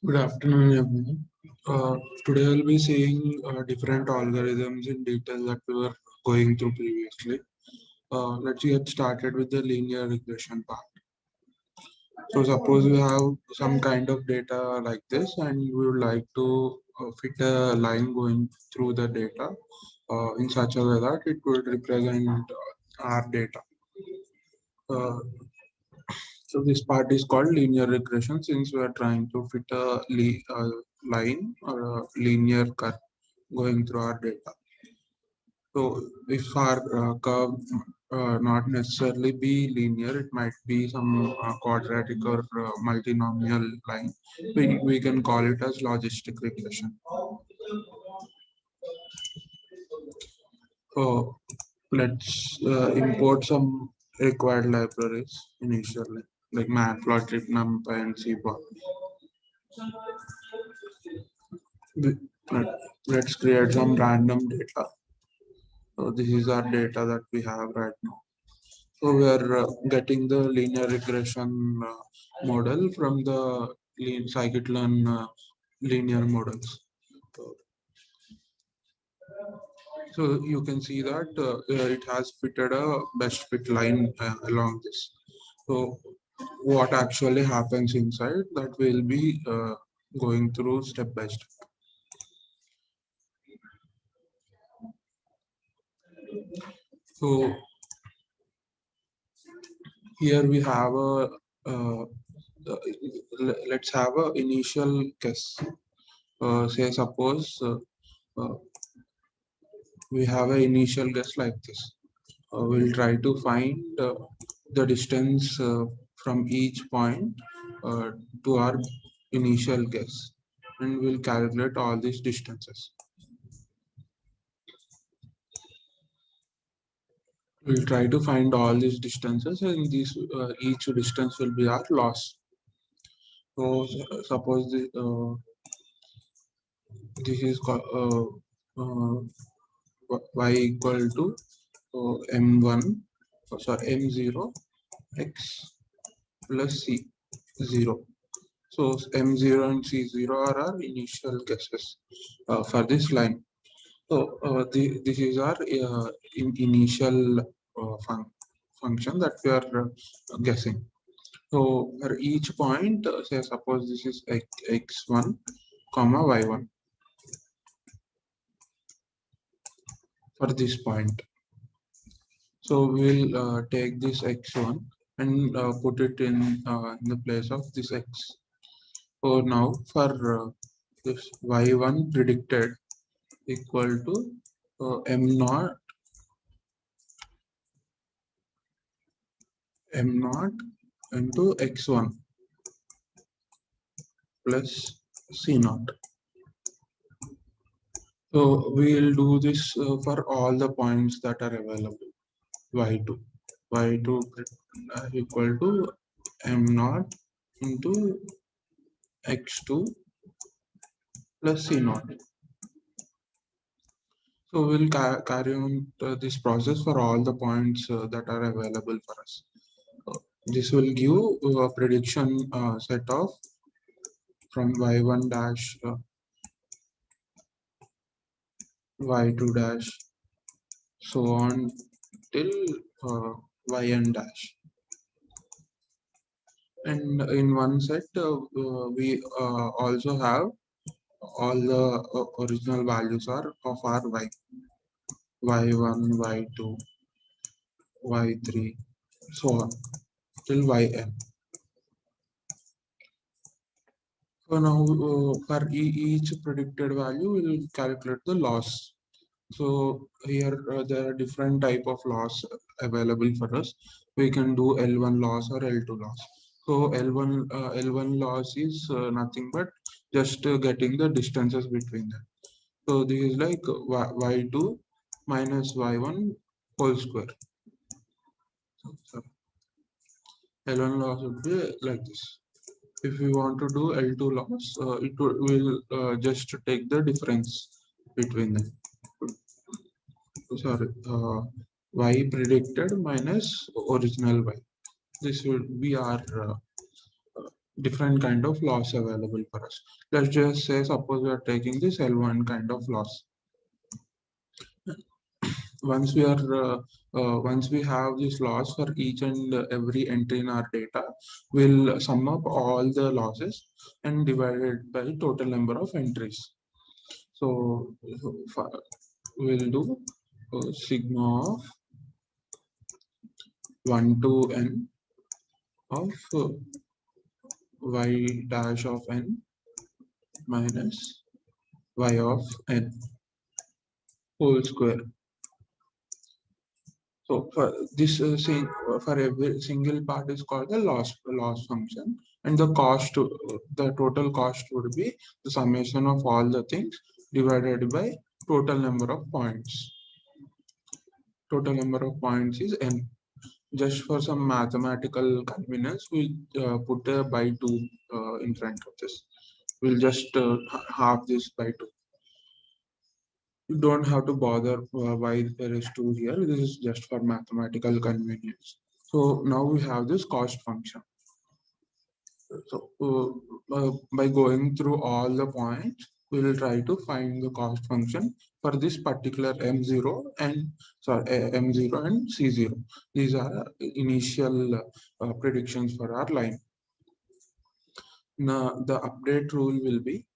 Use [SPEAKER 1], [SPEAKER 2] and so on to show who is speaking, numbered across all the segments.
[SPEAKER 1] Good afternoon, everyone. Today I'll be seeing different algorithms in detail that we were going through previously. Let's get started with the linear regression part. So suppose we have some kind of data like this and we would like to fit a line going through the data in such a way that it would represent our data. Uh, So this part is called linear regression since we are trying to fit a line or a linear curve going through our data. So if our curve not necessarily be linear, it might be some quadratic or multinomial line. We can call it as logistic regression. So let's import some required libraries initially, like Matplotlib, NumPy, and CPOP. We- Let's create some random data. So this is our data that we have right now. So we are getting the linear regression model from the scikit-learn linear models. So, so you can see that it has fitted a best fit line along this. So what actually happens inside that will be going through step by step. So here we have a let's have a initial guess. Say suppose uh, we have an initial guess like this. We'll try to find the distance from each point uh, to our initial guess, and we'll calculate all these distances. We'll try to find all these distances, and these each distance will be our loss. So suppose this is y equal to m1, sorry, m0 x plus c0. So m0 and c0 are our initial guesses for this line. So this is our initial function that we are guessing. So for each point, say suppose this is x1 comma y1 for this point. So we'll take this x1 and put it in the place of this x. So now for this y1 predicted equal to m0 into x1 plus c0. So we'll do this for all the points that are available. y2 equal to m0 into x2 plus c0. So we'll carry on this process for all the points that are available for us. This will give a prediction set of from y1 dash y2 dash so on till yn dash. And in one set we also have all the original values are of our y1 y2 y3 so on till yn. So now for each predicted value we'll calculate the loss. So here there are different type of loss available for us. We can do L1 loss or L2 loss. So L1 loss is nothing but just getting the distances between them. So this is like y2 minus y1 whole square. So L1 loss would be like this. If we want to do L2 loss, it will just take the difference between them. Sorry, y predicted minus original y. This will be our different kind of loss available for us. Let's just say, suppose we are taking this L1 kind of loss. Once we are once we have this loss for each and every entry in our data, we'll sum up all the losses and divide it by total number of entries. So we'll do sigma of 1 to n of y dash of n minus y of n whole square. So for this for every single part is called the loss function, and the cost, the total cost would be the summation of all the things divided by total number of points. Total number of points is n. Just for some mathematical convenience, we put a by 2 in front of this. We'll just half this by 2. You don't have to bother why there is 2 here. This is just for mathematical convenience. So now we have this cost function. So by going through all the points, we will try to find the cost function for this particular M0 and M0 and C0. These are initial predictions for our line. Now the update rule will be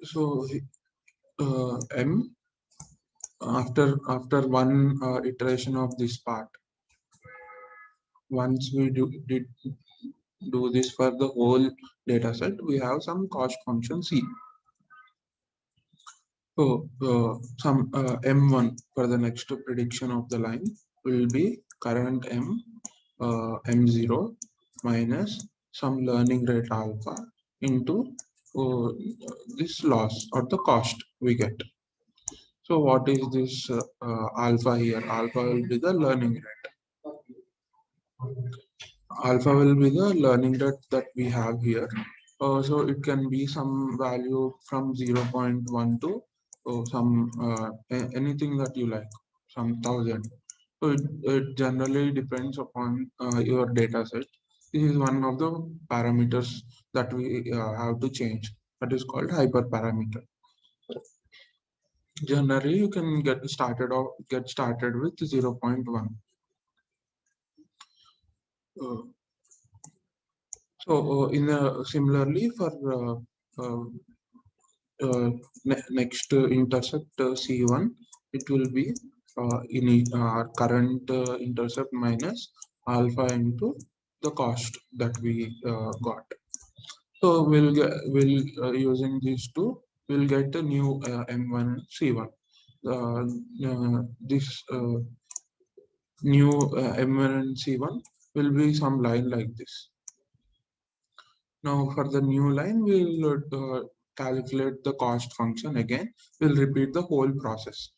[SPEAKER 1] so M after one iteration of this part. Once we did do this for the whole data set, we have some cost function C. So some M1 for the next prediction of the line will be current M0 minus some learning rate alpha into this loss or the cost we get. So what is this alpha here? Alpha will be the learning rate. Alpha will be the learning rate that we have here. So it can be some value from 0.1 to some anything that you like, some 1,000. So it generally depends upon your data set. This is one of the parameters that we have to change. That is called hyperparameter. Generally, you can get started with 0.1. So similarly for next intercept C1, it will be in our current intercept minus alpha into the cost that we got. So we'll using these two, we'll get a new M1 C1. This new M1 and C1 will be some line like this. Now for the new line, we'll calculate the cost function again. We'll repeat the whole process.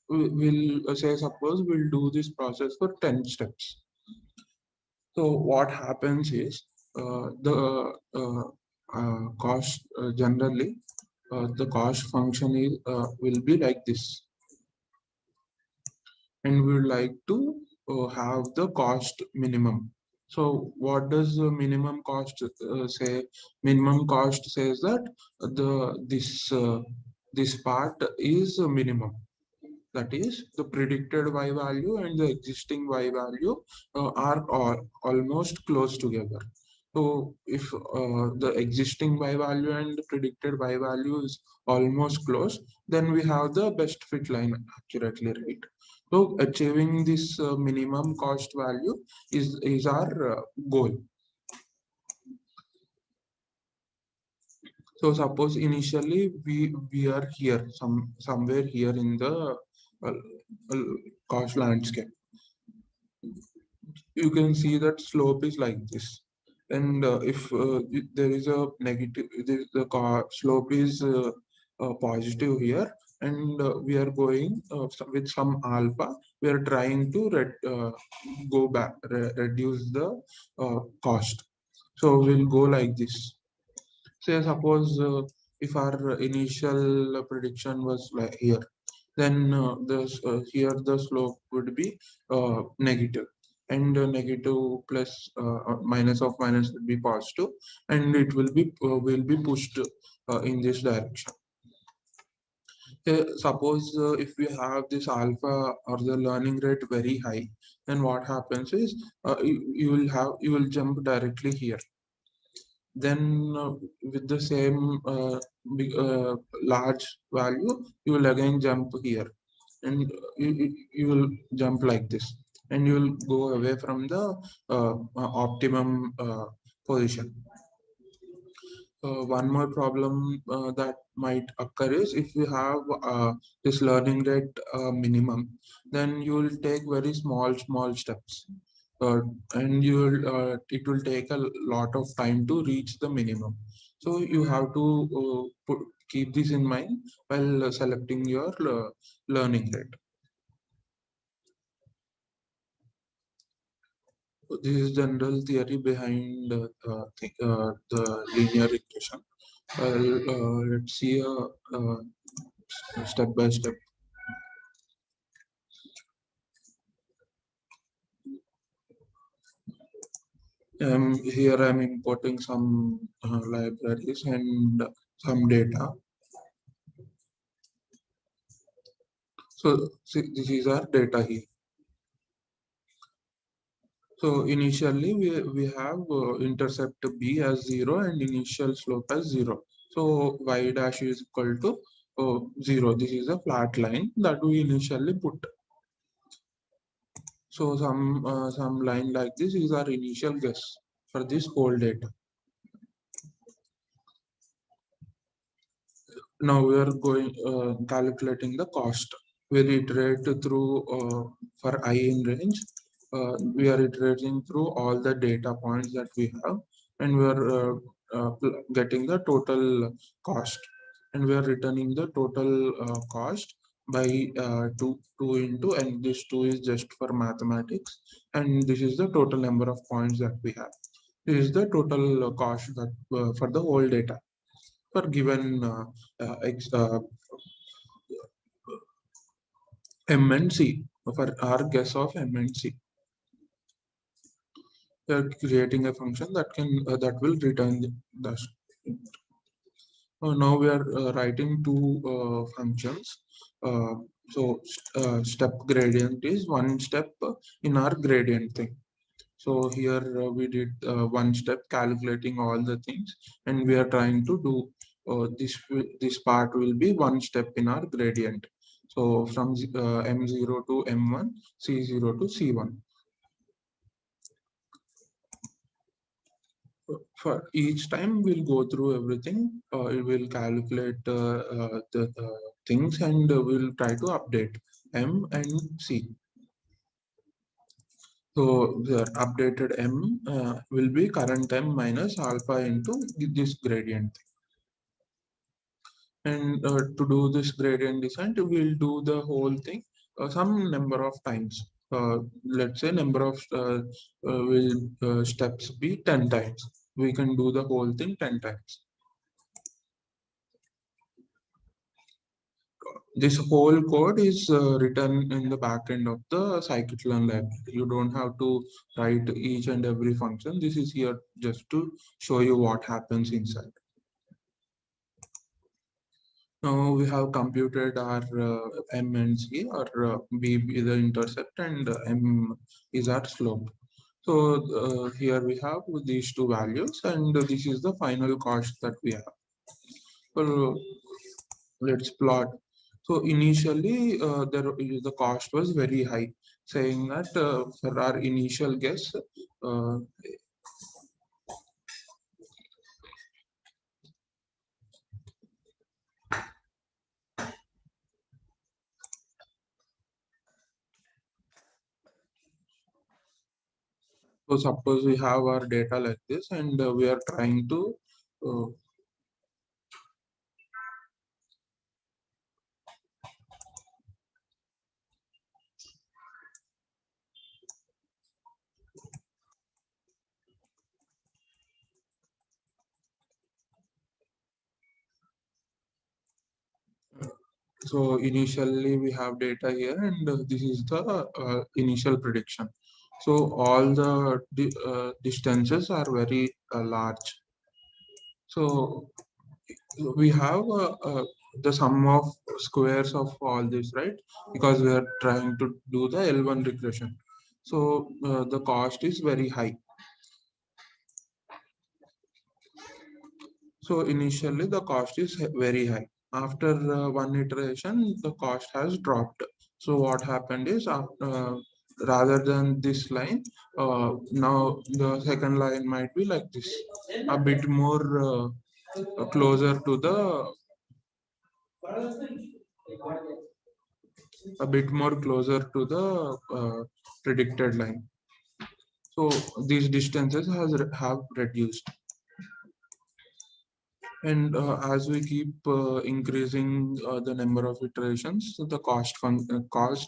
[SPEAKER 1] We'll say, suppose we'll do this process for 10 steps. So what happens is the cost generally the cost function is will be like this, and we would like to have the cost minimum. So what does the minimum cost say? Minimum cost says that this part is a minimum. That is, the predicted y value and the existing y value are almost close together. So if the existing y value and the predicted y value is almost close, then we have the best fit line accurately, right? So achieving this minimum cost value is our goal. So suppose initially we are here somewhere here in the cost landscape. You can see that slope is like this. And if there is a negative, slope is positive here, and we are going with some alpha, we are trying to go back, reduce the cost. So we'll go like this. Say suppose if our initial prediction was like here, then here the slope would be negative, and negative plus minus of minus will be positive, and it will be pushed in this direction. Suppose if we have this alpha or the learning rate very high, then what happens is you will jump directly here. Then with the same large value, you will again jump here, and you will jump like this, and you will go away from the optimum position. One more problem that might occur is if you have this learning rate minimum, then you will take very small steps, uh, and it will take a lot of time to reach the minimum. So you have to keep this in mind while selecting your learning rate. This is general theory behind the linear regression. Let's see step by step. Here I'm importing some libraries and some data. So see, this is our data here. So initially we have intercept B as 0 and initial slope as 0. So y dash is equal to 0. This is a flat line that we initially put. So some line like this is our initial guess for this whole data. Now we are going calculating the cost. We'll iterate through for I in range. We are iterating through all the data points that we have, and we are getting the total cost, and we are returning the total cost by 2 into, and this 2 is just for mathematics, and this is the total number of points that we have. This is the total cost that for the whole data for given M and C, for our guess of M and C. We are creating a function that will return the now we are writing two functions. Uh, step gradient is one step in our gradient thing. So here we did one step calculating all the things, and we are trying to do this part will be one step in our gradient. So from M0 to M1, C0 to C1. For each time we'll go through everything. It will calculate the things, and we'll try to update M and C. So the updated M will be current M minus alpha into this gradient. And to do this gradient descent, we'll do the whole thing some number of times. Let's say number of will steps be 10 times. We can do the whole thing 10 times. This whole code is written in the backend of the scikit-learn library. You don't have to write each and every function. This is here just to show you what happens inside. Now we have computed our M and C, or B is the intercept, and M is our slope. So here we have these two values, and this is the final cost that we have. So let's plot. So initially, the cost was very high, saying that for our initial guess, So suppose we have our data like this, and we are trying to uh, so initially we have data here, and this is the initial prediction. So all the distances are very large. So we have the sum of squares of all this, right? Because we are trying to do the L1 regression. So the cost is very high. So initially the cost is very high. After one iteration, the cost has dropped. So what happened is, rather than this line, now the second line might be like this, a bit more closer to the predicted line. So these distances have reduced. And as we keep increasing the number of iterations, so the cost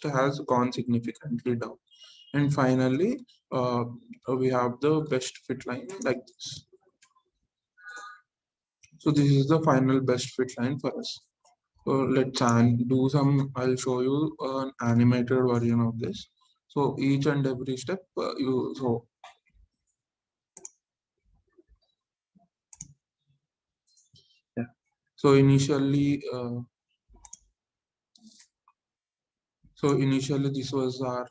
[SPEAKER 1] has gone significantly down. And finally, we have the best fit line like this. So this is the final best fit line for us. So let's do some. I'll show you an animated version of this. So each and every step, yeah. So initially this was our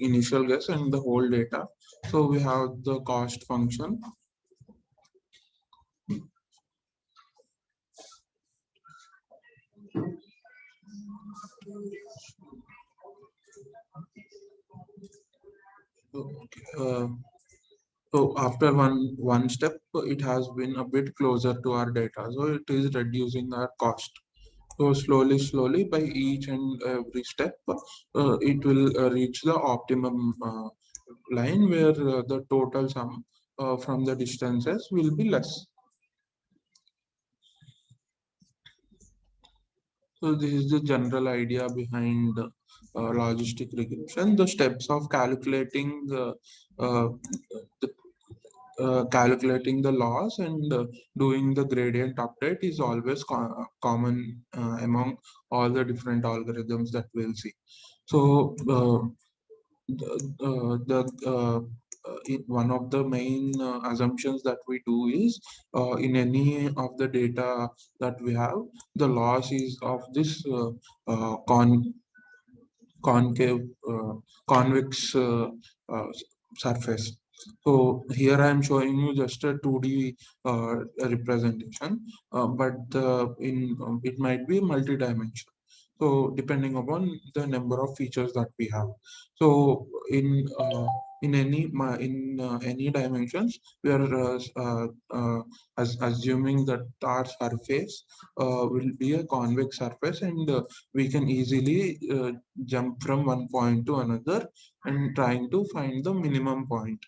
[SPEAKER 1] initial guess and the whole data. So we have the cost function. Uh, so after one step, it has been a bit closer to our data. So it is reducing our cost. So slowly, by each and every step, it will reach the optimum line where the total sum from the distances will be less. So this is the general idea behind logistic regression. The steps of uh, the, calculating the loss and doing the gradient update is always common among all the different algorithms that we'll see. So one of the main assumptions that we do is, in any of the data that we have, the loss is of this concave convex uh, surface. So here I am showing you just a 2D representation, but it might be multi-dimensional. So depending upon the number of features that we have. So in any dimensions, we are assuming that our surface will be a convex surface, and we can easily jump from one point to another and trying to find the minimum point.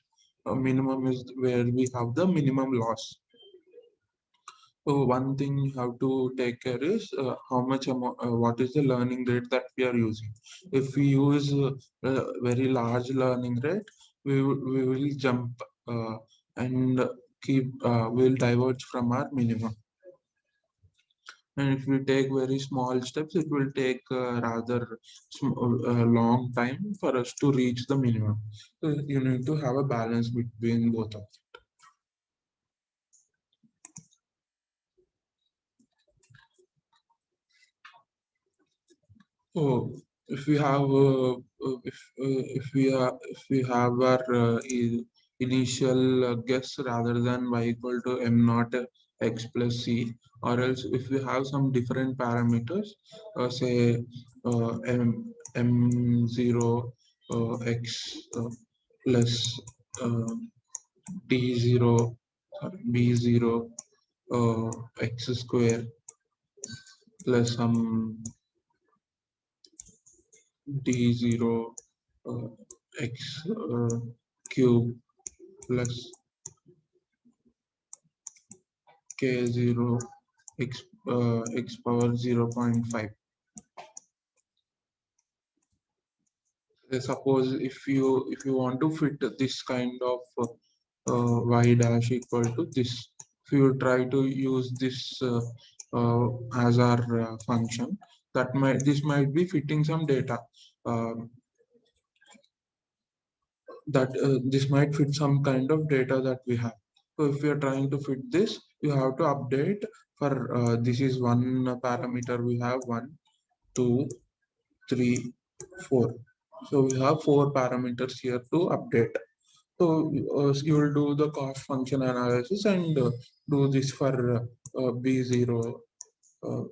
[SPEAKER 1] Minimum is where we have the minimum loss. So one thing you have to take care is what is the learning rate that we are using. If we use a very large learning rate, we will jump and will diverge from our minimum. And if we take very small steps, it will take rather long time for us to reach the minimum. So you need to have a balance between both of them. So if we have if we have our initial guess rather than y equal to m naught x plus c, or else if we have some different parameters, say m0 x plus uh, t0, sorry, b0 x square plus some d0 x cube plus k0 x power 0.5. Suppose if you want to fit this kind of y dash equal to this, if you try to use this as our function, this might be fitting some data, uh, that this might fit some kind of data that we have. So if we are trying to fit this, you have to update for this is one parameter. We have 1, 2, 3, 4. So we have 4 parameters here to update. So you will do the cost function analysis and do this for B0, uh,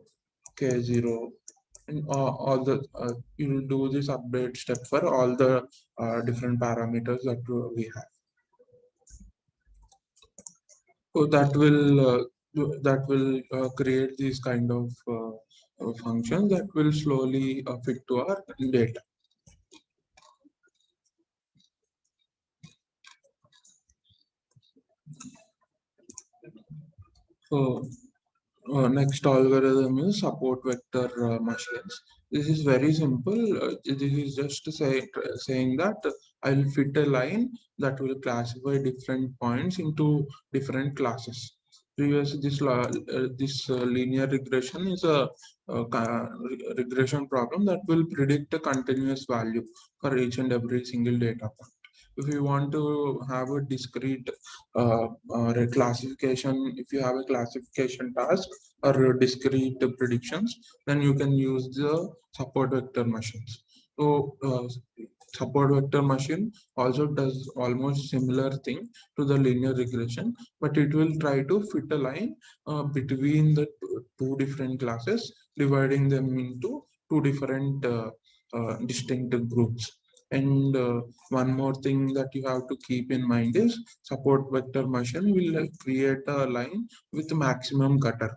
[SPEAKER 1] K0, and all the you will do this update step for all the different parameters that we have. So that will create these kind of functions that will slowly fit to our data. So next algorithm is support vector machines. This is very simple. This is just saying that I'll fit a line that will classify different points into different classes. Previously, this linear regression is a regression problem that will predict a continuous value for each and every single data point. If you want to have a discrete or a classification, if you have a classification task or discrete predictions, then you can use the support vector machines. So support vector machine also does almost similar thing to the linear regression, but it will try to fit a line between the two different classes, dividing them into two different distinct groups. And one more thing that you have to keep in mind is support vector machine will create a line with maximum gutter.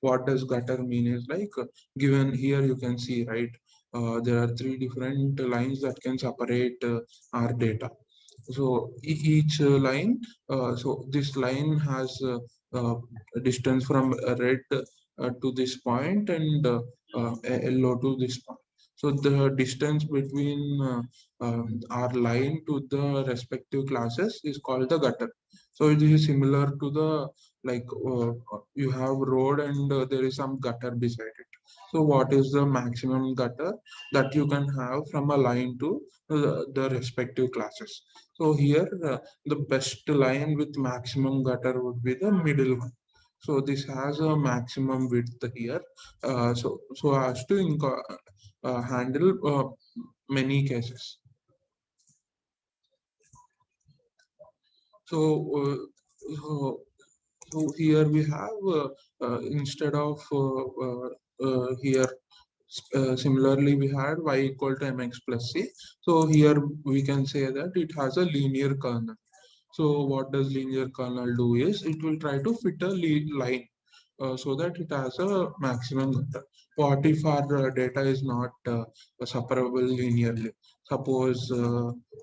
[SPEAKER 1] What does gutter mean is like, given here you can see, right, there are three different lines that can separate our data. So each line, so this line has a distance from red to this point, and yellow to this point. So the distance between our line to the respective classes is called the gutter. So this is similar to the, like, you have road and there is some gutter beside it. So what is the maximum gutter that you can have from a line to the respective classes? So here the best line with maximum gutter would be the middle one. So this has a maximum width here. So as to handle many cases. So, so here we have instead of here, similarly we had y equal to mx plus c. So here we can say that it has a linear kernel. So what does linear kernel do is it will try to fit a line so that it has a maximum gutter. What if our data is not separable linearly? Suppose,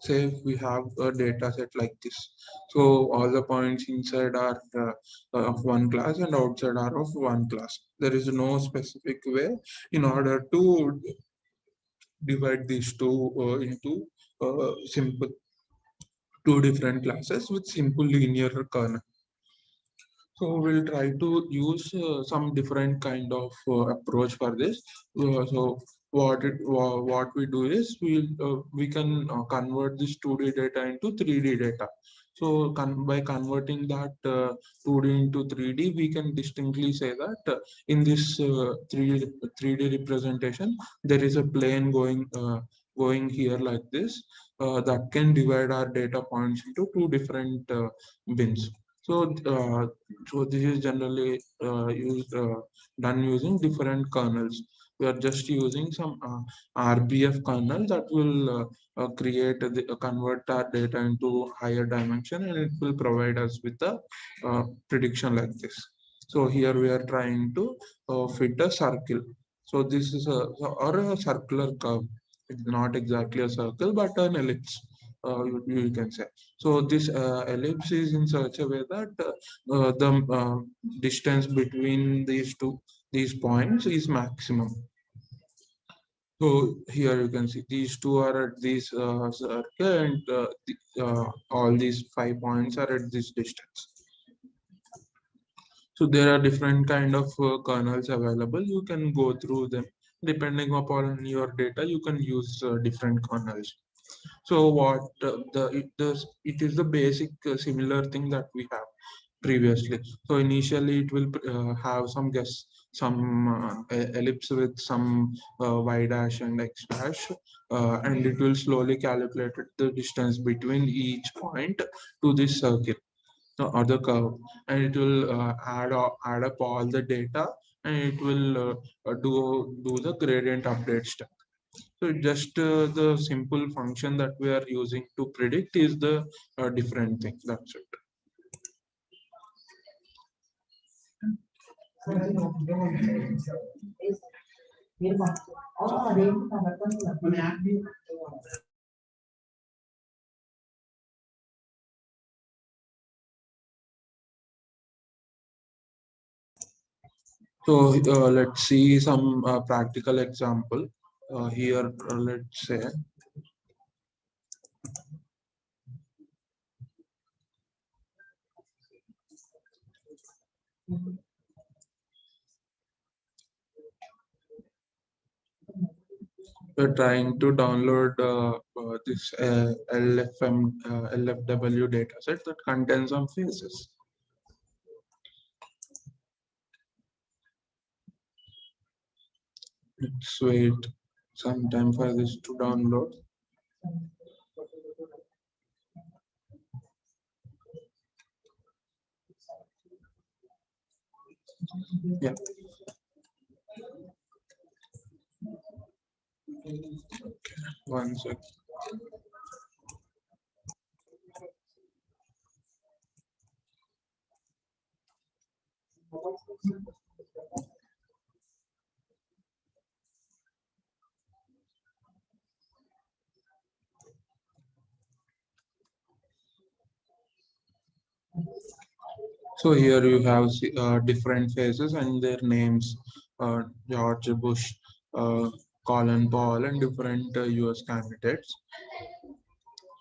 [SPEAKER 1] say if we have a data set like this. So all the points inside are of one class and outside are of one class. There is no specific way in order to divide these two into simple two different classes with simple linear kernel. So we'll try to use some different kind of approach for this. So what we do is we can convert this 2D data into 3D data. So by converting that 2D into 3D, we can distinctly say that in this 3D representation, there is a plane going here like this that can divide our data points into two different bins. So, so this is generally done using different kernels. We are just using some RBF kernel that will convert our data into higher dimension, and it will provide us with a prediction like this. So here we are trying to fit a circle. So this is or a circular curve. It's not exactly a circle, but an ellipse. You can say. So this ellipse is in such a way that the distance between these points is maximum. So here you can see these two are at this circle, and all these 5 points are at this distance. So there are different kind of kernels available. You can go through them depending upon your data. You can use different kernels. So what it is the basic similar thing that we have previously. So initially it will have some ellipse with some y dash and x dash, and it will slowly calculate the distance between each point to this circle or the curve, and it will add up all the data, and it will do the gradient update step. So just the simple function that we are using to predict is the different thing. That's it. So let's see some practical example. Here, let's say we're trying to download this LFW dataset that contains some phases. Let's wait some time for this to download. Yeah. Okay, 1 second. So here you have different phases and their names, George Bush, Colin Powell, and different US candidates.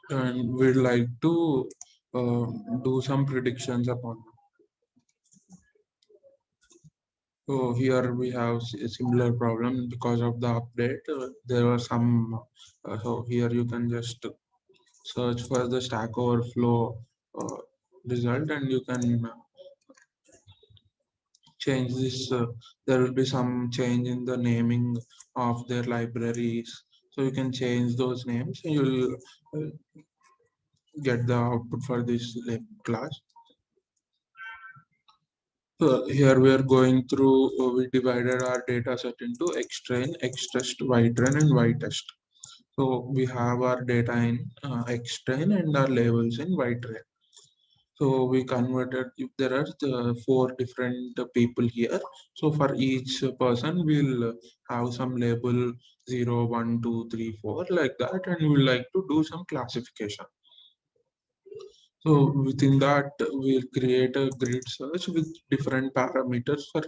[SPEAKER 1] And we'd like to do some predictions upon them. So here we have a similar problem because of the update. There are some, so here you can just search for the Stack Overflow uh, result, and you can change this. There will be some change in the naming of their libraries. So you can change those names, and you'll get the output for this class. So here we are going through, we divided our data set into xtrain, xtest, ytrain, and ytest. So we have our data in xtrain and our labels in ytrain. So we converted, if there are four different people here. So for each person, we'll have some label 0, 1, 2, 3, 4 like that, and we'll like to do some classification. So within that, we'll create a grid search with different parameters for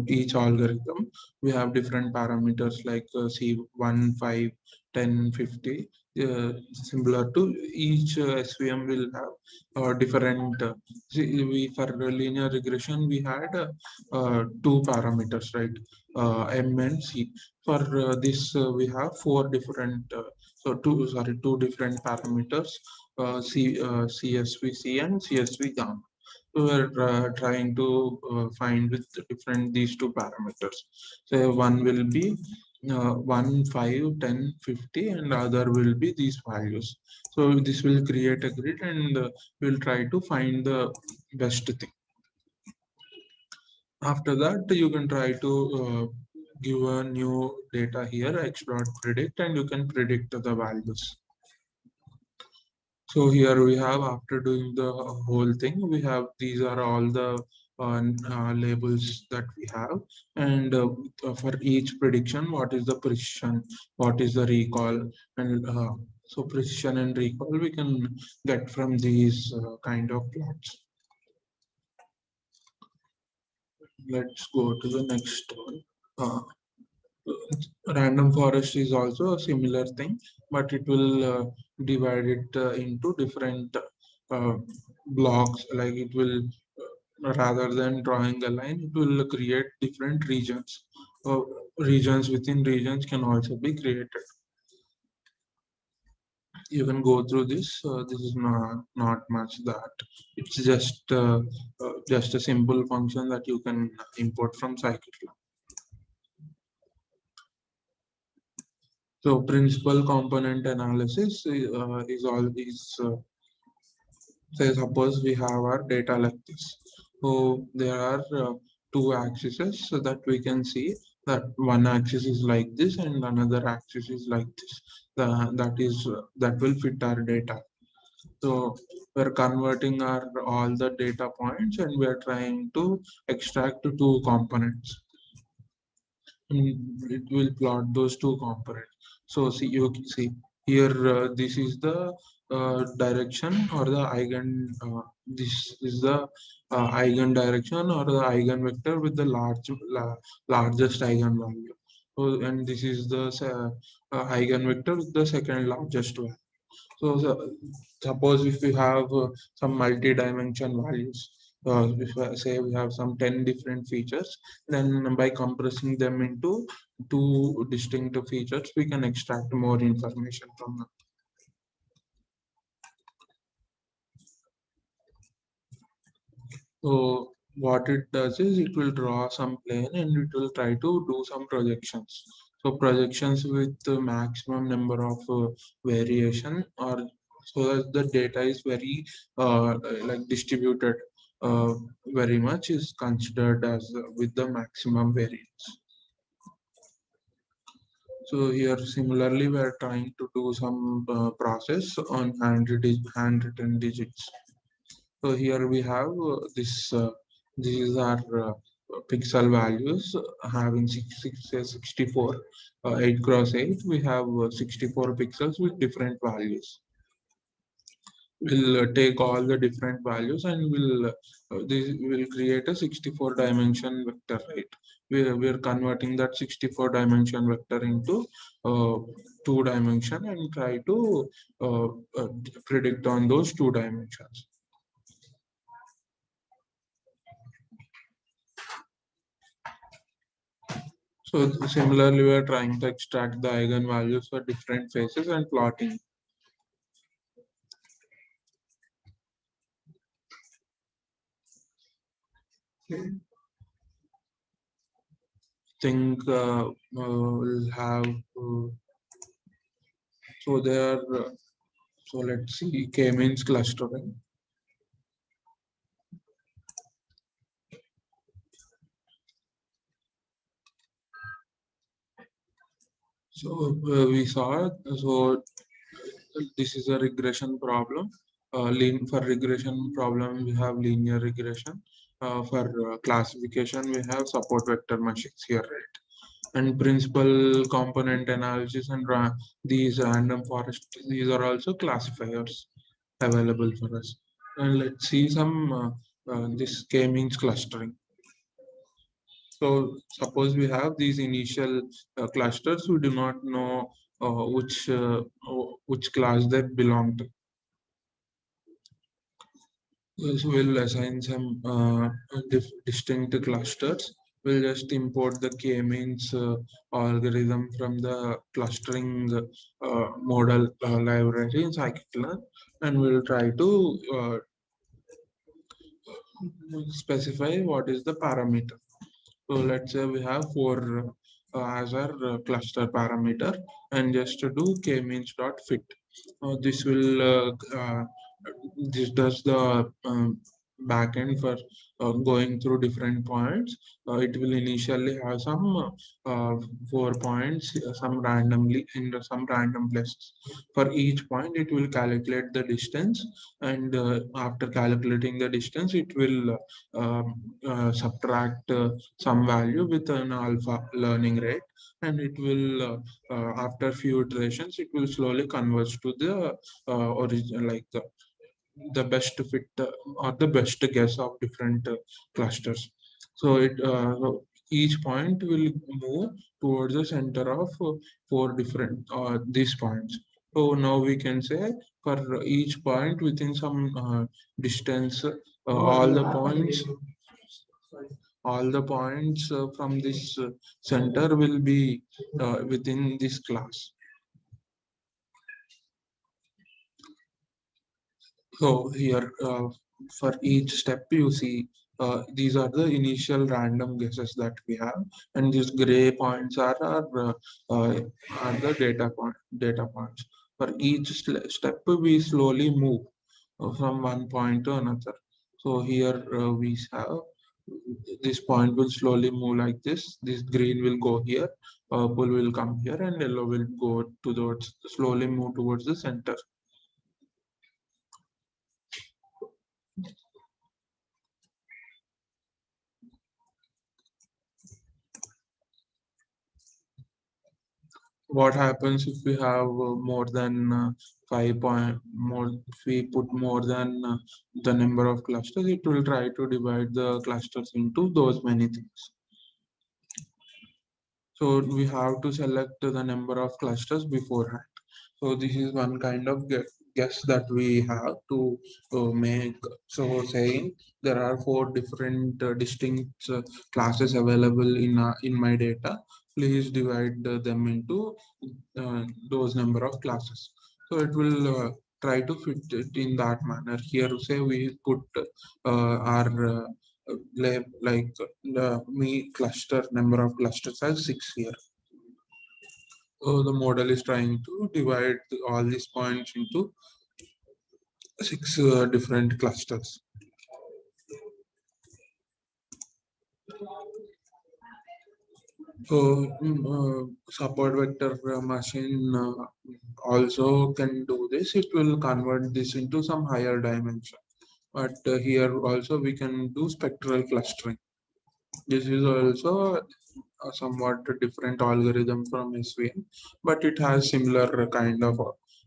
[SPEAKER 1] each algorithm. We have different parameters like C1, 5, 10, 50. Similar to each SVM will have different. For linear regression, we had two parameters, right? M and C. For this, we have four different. Two different parameters, CSVC and CSV gamma. So we're trying to find with different these two parameters. So one will be 1, 5, 10, 50, and other will be these values. So this will create a grid, and we'll try to find the best thing. After that, you can try to give a new data here, x.predict, and you can predict the values. So here we have, after doing the whole thing, we have, these are all the labels that we have, and for each prediction, what is the precision, what is the recall, and so precision and recall we can get from these kind of plots. Let's go to the next one. Random forest is also a similar thing, but it will divide it into different uh, blocks. Like it will, rather than drawing a line, it will create different regions. Regions within regions can also be created. You can go through this. This is not much that. It's just a simple function that you can import from scikit-learn. So principal component analysis say suppose we have our data like this. So there are two axes so that we can see that one axis is like this and another axis is like this. That will fit our data. So we're converting our all the data points and we're trying to extract two components. It will plot those two components. So see, you can see here, this is the direction or the eigen. This is the eigen direction or the eigenvector with the largest eigenvalue. So, and this is the eigenvector with the second largest value. So suppose if we have some multi-dimension values, if say we have some 10 different features, then by compressing them into two distinct features, we can extract more information from them. So what it does is it will draw some plane and it will try to do some projections. So projections with the maximum number of variation, or so that the data is very like distributed very much is considered as with the maximum variance. So here similarly we are trying to do some process on handwritten digits. So here we have these are pixel values having 64, 8 cross 8. We have 64 pixels with different values. We'll take all the different values and this will create a 64 dimension vector, right? We're converting that 64 dimension vector into 2 dimension and try to predict on those 2 dimensions. So similarly, we are trying to extract the eigenvalues for different phases and plotting. Think we'll have so there. So let's see k-means clustering. So we saw so this is a regression problem. For regression problem, we have linear regression. For classification, we have support vector machines here, right? And principal component analysis and these random forest, these are also classifiers available for us. And let's see some this k-means clustering. So suppose we have these initial clusters, we do not know which class they belong to. So we'll assign some distinct clusters. We'll just import the k-means algorithm from the clustering model library in scikit-learn, and we'll try to specify what is the parameter. So let's say we have 4 as our cluster parameter, and just to do k-means dot fit. This will this does the backend for going through different points. It will initially have some 4 points, some randomly in some random places. For each point, it will calculate the distance, and after calculating the distance, it will subtract some value with an alpha learning rate, and it will after few iterations, it will slowly converge to the origin, like the best fit or the best guess of different clusters. So each point will move towards the center of four different these points. So now we can say for each point within some distance, all the points from this center will be within this class. So here, for each step, you see these are the initial random guesses that we have, and these gray points are the data points. For each step, we slowly move from one point to another. So here we have this point will slowly move like this. This green will go here, purple will come here, and yellow will go towards slowly move towards the center. What happens if we have more than 5 point more, if we put more than the number of clusters, it will try to divide the clusters into those many things. So we have to select the number of clusters beforehand. So this is one kind of guess that we have to make. So saying there are four different distinct classes available in my data. Please divide them into those number of classes. So it will try to fit it in that manner. Here, say we put our like the me cluster number of clusters as 6 here. So the model is trying to divide all these points into 6 different clusters. So support vector machine also can do this. It will convert this into some higher dimension. But here also we can do spectral clustering. This is also a somewhat different algorithm from SVM, but it has similar kind of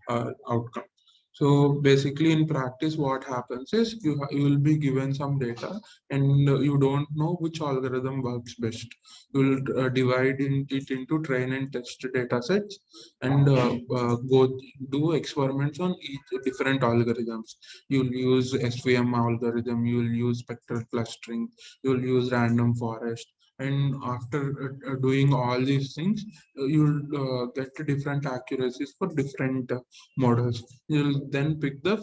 [SPEAKER 1] outcome. So basically, in practice, what happens is you will be given some data, and you don't know which algorithm works best. You will it into train and test data sets, and go do experiments on each different algorithms. You'll use SVM algorithm. You'll use spectral clustering. You'll use random forest, and after doing all these things, you'll get different accuracies for different models. You'll then pick the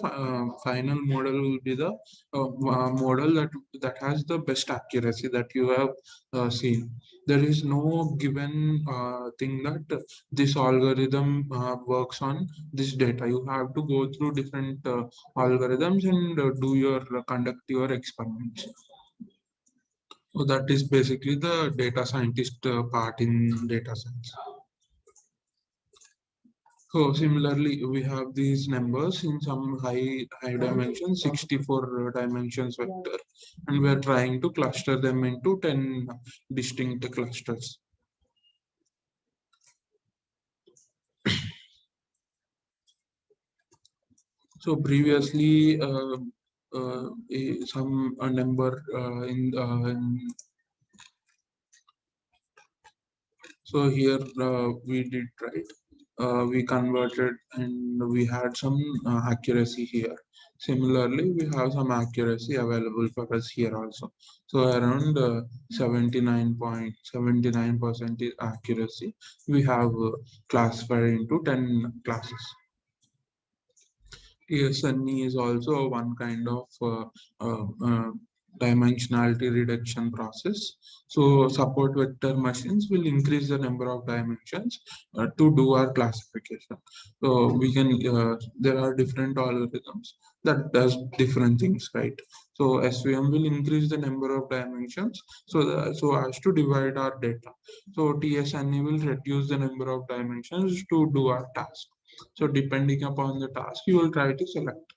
[SPEAKER 1] final model will be the model that has the best accuracy that you have seen. There is no given thing that this algorithm works on this data. You have to go through different algorithms and conduct your experiments. So that is basically the data scientist part in data science. So similarly, we have these numbers in some high dimension, 64 dimensions vector, and we are trying to cluster them into 10 distinct clusters. So previously, some number so here we did right. We converted and we had some accuracy here. Similarly, we have some accuracy available for us here also. So around 79.79% accuracy we have classified into 10 classes. TSNE is also one kind of dimensionality reduction process. So support vector machines will increase the number of dimensions to do our classification. So we can there are different algorithms that does different things, right? So SVM will increase the number of dimensions so as to divide our data. So TSNE will reduce the number of dimensions to do our task. So depending upon the task, you will try to select.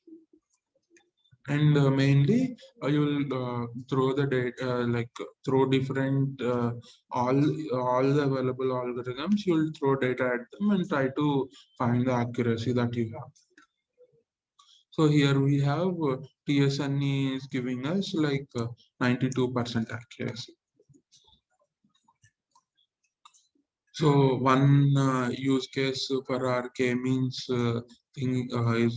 [SPEAKER 1] And mainly you will throw the data, throw different all the available algorithms. You will throw data at them and try to find the accuracy that you have. So here we have TSNE is giving us 92% accuracy. So one use case for our k-means thing is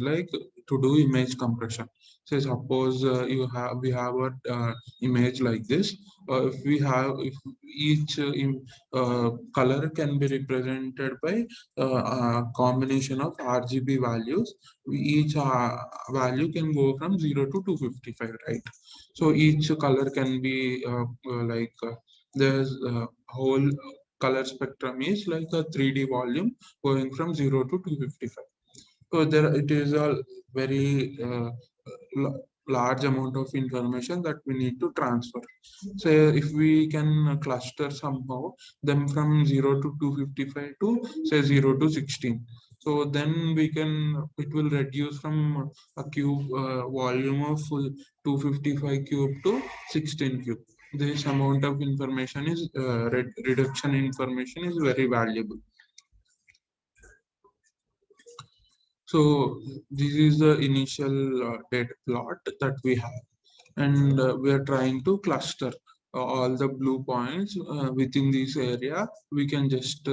[SPEAKER 1] to do image compression. Say suppose we have a image like this. If each color can be represented by a combination of RGB values, each value can go from 0 to 255, right? So each color can be there's a whole color spectrum is like a 3D volume going from 0 to 255. So there it is a very large amount of information that we need to transfer. So if we can cluster somehow them from 0 to 255 to say 0 to 16. So then it will reduce from a cube volume of 255 cube to 16 cube. This amount of information is reduction information is very valuable. So this is the initial data plot that we have, and we are trying to cluster all the blue points within this area. We can just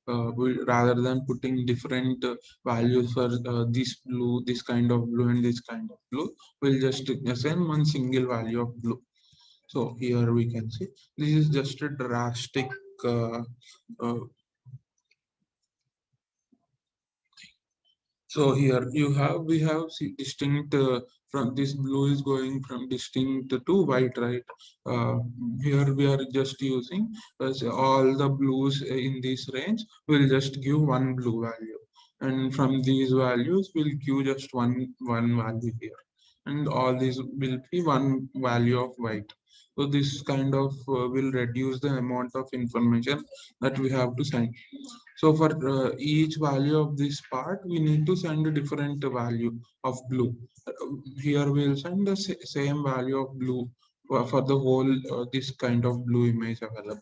[SPEAKER 1] rather than putting different values for this blue, this kind of blue, and this kind of blue, we'll just assign one single value of blue. So here we can see this is just a drastic uh, so here we have distinct from this blue is going from distinct to white, right? Here we are just using all the blues in this range will just give one blue value, and from these values we'll give just one value here, and all these will be one value of white. So this kind of will reduce the amount of information that we have to send. So for each value of this part, we need to send a different value of blue. Here we'll send the same value of blue for the whole this kind of blue image available.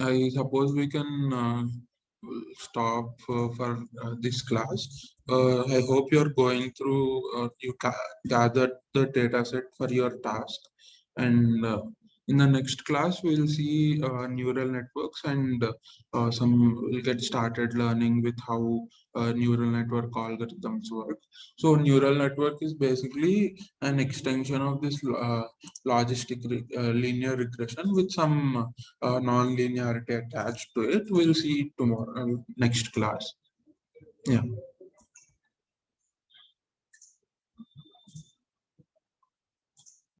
[SPEAKER 1] I suppose we can stop for this class. I hope you're going through, gathered the data set for your task. And in the next class, we'll see neural networks and we'll get started learning with how neural network algorithms work. So neural network is basically an extension of this logistic linear regression with some non-linearity attached to it. We'll see tomorrow, next class. Yeah.